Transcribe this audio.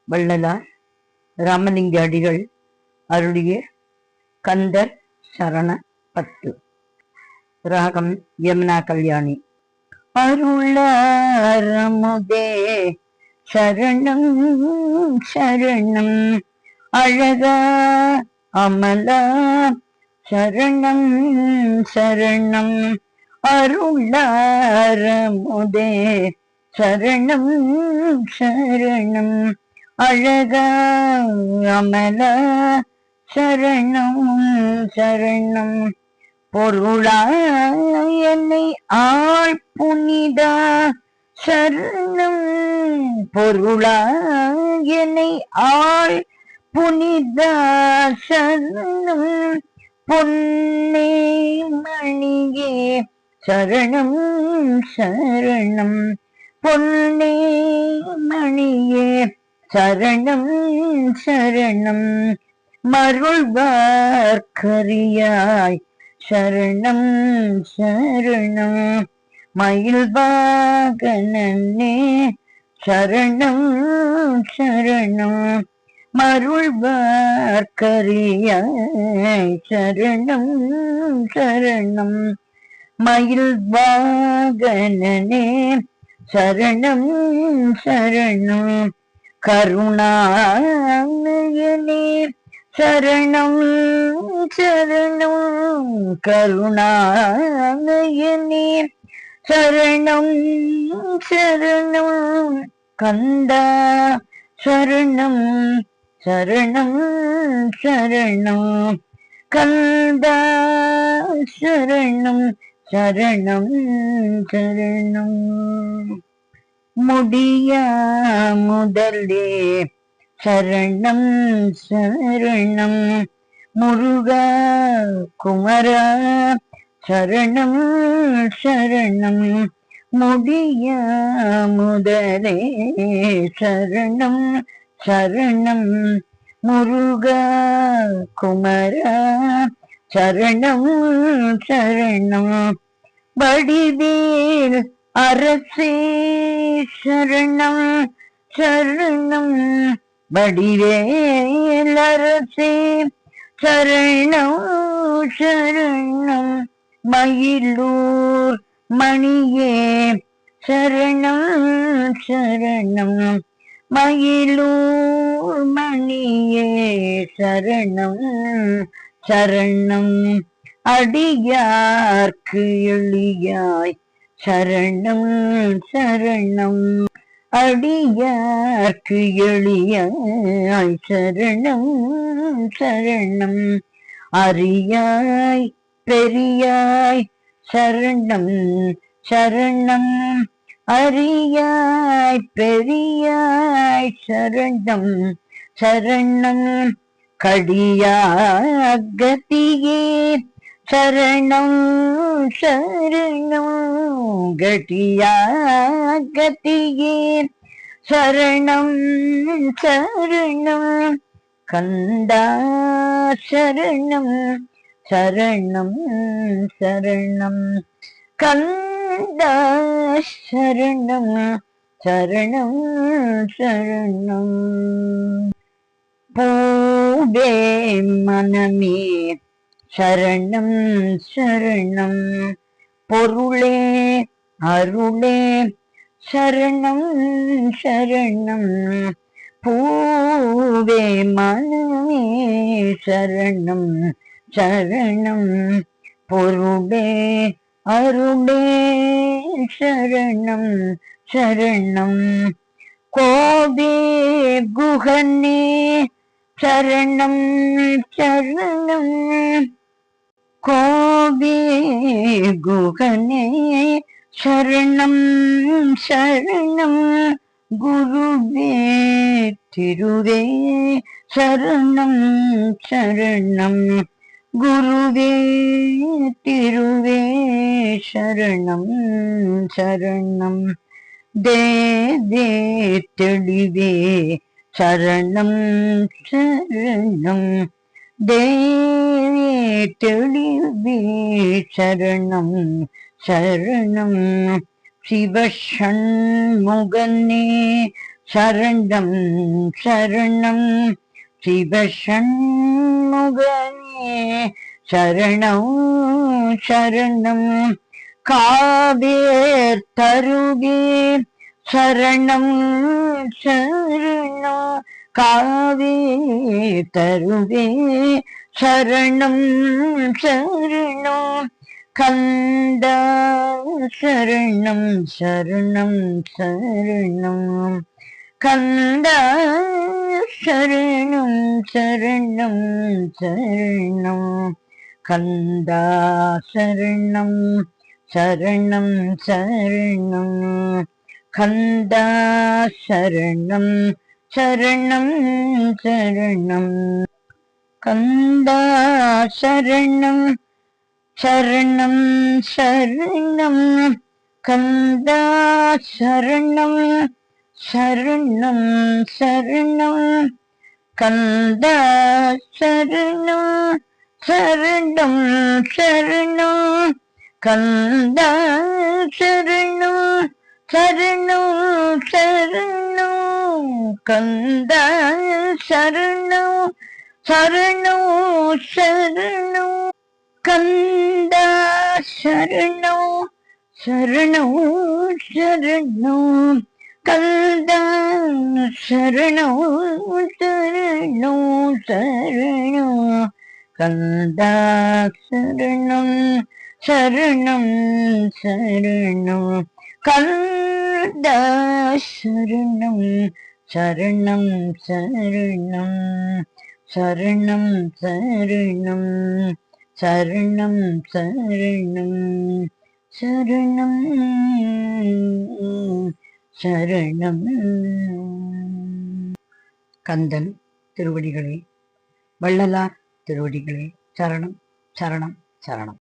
வள்ளலார் ராமலிங்க அடிகள் அருளிய கந்தர் சரண 10. ராகம் யமுனா கல்யாணி. அருளாரமுதே சரணம் சரணம், அழகா அமலா சரணம் சரணம், அருளாரமுதே சரணம் சரணம், அழகா அமலா சரணம் சரணம், பொருளாய் என்னை ஆள் புனிதா சரணம், பொருளாய் என்னை ஆள் புனிதா சரணம், பொன்னே மணியே சரணம் சரணம், பொன்னே மணியே சரணம் சரணம், மருள்வார்க்கரியாய் சரணம் சரணம், மயில் வாகனனே சரணம் சரணம், மருள்வார்க்கரியாய் சரணம் சரணம், மயில் வாகனனே சரணம் சரணம், கருணாநிதியே சரணம் சரணம், கருணாநிதியே சரணம் சரணம், கந்தா சரணம் சரணம் சரணம், கந்தா சரணம் சரணம் சரணம், முடியா முதலே சரணம் சரணம், முருகா குமரா சரணம் சரணம், முடியா முதலே சரணம் சரணம், முருகா குமரா சரணம் சரணம், வடிவேல் அரசே சரணம் சரணம், வடிவேல் அரசே சரணம் சரணம், மயிலூர் மணியே சரணம் சரணம், மயிலூர் மணியே சரணம் சரணம், அடியார்க்கு எளியாய் சரணம் சரணம், அடியார்க்கு எளியாய் சரணம் சரணம், அரியாய் பெரியாய் சரணம் சரணம், அரியாய் பெரியாய் சரணம் சரணம், கடியாகதியே சரணம் சரணம், கடியாகதியே சரணம் சரணம், கந்தா சரணம் சரணம் சரணம், கந்தா சரணம் சரணம் சரணம், பூவே மனமே சரணம் சரணம், பொருளே அருளே சரணம் சரணம், பூவே மனமே சரணம் சரணம், பொருளே அருளே சரணம் சரணம், கோவே குகனே சரணம் சரணம், கோவே குகனே சரணம் சரணம், குருவே திருவே சரணம் சரணம், குருவே திருவே சரணம் சரணம், தேவே தெளிவே சரணம் சரணம், தேவே தெளிவே சரணம் சரணம், சிவஷண்முகனே சரணம் சரணம் சிவசண்முகனே சரணம் சரணம் காவேர் தருவீர் சரணம் சரணம் காவேர் தருவீர் சரணம் சரணம் கந்தா சரணம் சரணம் சரணம் கந்தா சரணம் சரணம் சரணம் கந்தா சரணம் சரணம் சரணம் கந்தா சரணம் சரணம் சரணம் கந்தா சரணம் சரணம் சரணம் கந்தா சரணம் சரணம் சரணம் கந்தா சரணம் சரணம் சரணம் கந்தா சரணம் சரணம் சரணம் கந்தா சரணம் சரணம் சரணம் கந்தா சரணம் சரணம் சரணம் கந்தா சரணம் சரணம் சரணம் கந்தா சரணம் சரணம் சரணம் கந்தா சரணம் சரணம் சரணம் சரணம் சரணம் சரணம் சரணம் சரணம் சரணம். கந்தன் திருவடிகளே, வள்ளலார் திருவடிகளே, சரணம் சரணம் சரணம்.